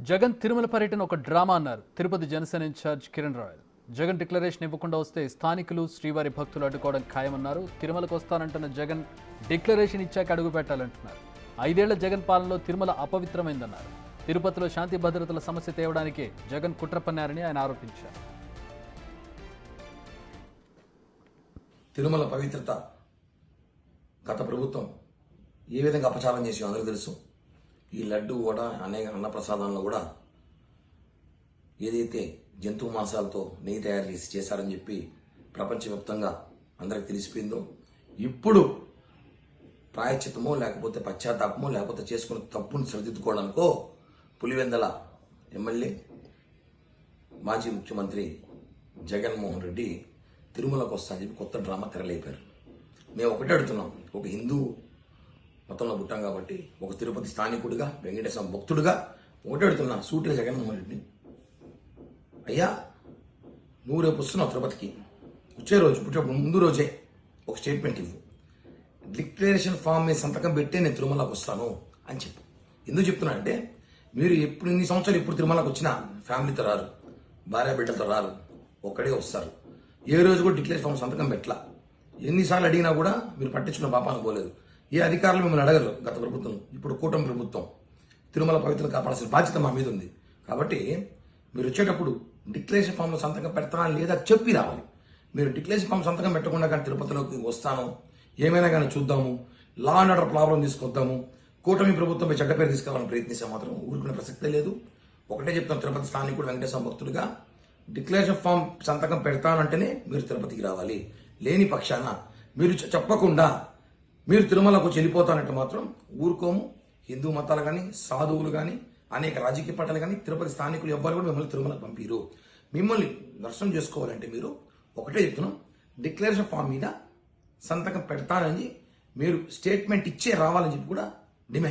జగన్ తిరుమల పర్యటన ఒక డ్రామా అన్నారు తిరుపతి జనసేన ఇన్ఛార్జ్ కిరణ్ రాయల్. జగన్ డిక్లరేషన్ ఇవ్వకుండా వస్తే స్థానికులు శ్రీవారి భక్తులు అడ్డుకోవడం ఖాయమన్నారు. తిరుమలకు వస్తానంటున్న జగన్ డిక్లరేషన్ ఇచ్చాక అడుగు పెట్టాలంటున్నారు. 5 ఏళ్ల జగన్ పాలనలో తిరుమల అపవిత్రమైందన్నారు. తిరుపతిలో శాంతి భద్రతల సమస్య తేవడానికే జగన్ కుట్ర పన్నారని ఆయన ఆరోపించారు. తిరుమల పవిత్రత గత ప్రభుత్వం ఏ విధంగా అపచారం చేసి అందరూ తెలుసు. ఈ లడ్డు కూడా అనేక అన్నప్రసాదాల్లో కూడా ఏదైతే జంతు మాంసాలతో నెయ్యి తయారు చేసి చేశారని చెప్పి ప్రపంచవ్యాప్తంగా అందరికి తెలిసిపోయిందో, ఇప్పుడు ప్రాయశ్చిత్తమో లేకపోతే పశ్చాత్తాపమో లేకపోతే చేసుకున్న తప్పును సరిదిద్దుకోవడానికో పులివెందల ఎమ్మెల్యే మాజీ ముఖ్యమంత్రి జగన్మోహన్ రెడ్డి తిరుమలకు వస్తా అని చెప్పి కొత్త డ్రామా తెరలేపారు. మేము ఒకటే అడుగుతున్నాం, ఒక హిందూ మతంలో పుట్టాం కాబట్టి, ఒక తిరుపతి స్థానికుడిగా, వెంకటేశ్వర భక్తుడిగా ఒకటే అడుగుతున్నా సూటిగా జగన్మోహన్ రెడ్డిని, అయ్యా నువ్వు రేపు వస్తున్నావు తిరుపతికి, వచ్చే రోజు పుట్టేప్పుడు ముందు రోజే ఒక స్టేట్మెంట్ ఇవ్వు, డిక్లరేషన్ ఫామ్ మీద సంతకం పెట్టే నేను తిరుమలకు వస్తాను అని చెప్పు. ఎందుకు చెప్తున్నా అంటే, మీరు ఎప్పుడు ఇన్ని సంవత్సరాలు ఎప్పుడు తిరుమలకు వచ్చినా ఫ్యామిలీతో రారు, భార్య బిడ్డలతో రారు, ఒక్కడే వస్తారు. ఏ రోజు కూడా డిక్లరేషన్ ఫామ్ సంతకం పెట్టలా. ఎన్నిసార్లు అడిగినా కూడా మీరు పట్టించుకున్న పాపానికి పోలేదు. ఏ అధికారులు మిమ్మల్ని అడగరు. గత ప్రభుత్వం, ఇప్పుడు కూటమి ప్రభుత్వం తిరుమల పవిత్రత కాపాడాల్సిన బాధ్యత మా మీద ఉంది. కాబట్టి మీరు వచ్చేటప్పుడు డిక్లరేషన్ ఫామ్లో సంతకం పెడతానా లేదా చెప్పి రావాలి. మీరు డిక్లరేషన్ ఫామ్ సంతకం పెట్టకుండా కానీ తిరుపతిలోకి వస్తాను, ఏమైనా కానీ చూద్దాము, లా అండ్ ఆర్డర్ ప్రాబ్లం తీసుకొద్దాము, కూటమి ప్రభుత్వంపై చెడ్డ పేరు తీసుకురావాలని ప్రయత్నిస్తే మాత్రం ఊరుకునే ప్రసక్తే లేదు. ఒకటే చెప్తాను, తిరుపతి స్థానికుడు వెంకటేశ్వర భక్తుడిగా డిక్లరేషన్ ఫామ్ సంతకం పెడతానంటేనే మీరు తిరుపతికి రావాలి. లేని పక్షాన మీరు చెప్పకుండా మీరు తిరుమలకు వచ్చి వెళ్ళిపోతానంటే మాత్రం ఊరుకోము. హిందూ మతాలు కానీ, సాధువులు కానీ, అనేక రాజకీయ పార్టీలు కానీ, తిరుపతి స్థానికులు ఎవ్వరు కూడా మిమ్మల్ని తిరుమలకు పంపిరు. మిమ్మల్ని దర్శనం చేసుకోవాలంటే మీరు ఒకటే చెప్తున్నాం, డిక్లరేషన్ ఫామ్ మీద సంతకం పెడతానని మీరు స్టేట్మెంట్ ఇచ్చే రావాలని చెప్పి కూడా డిమాండ్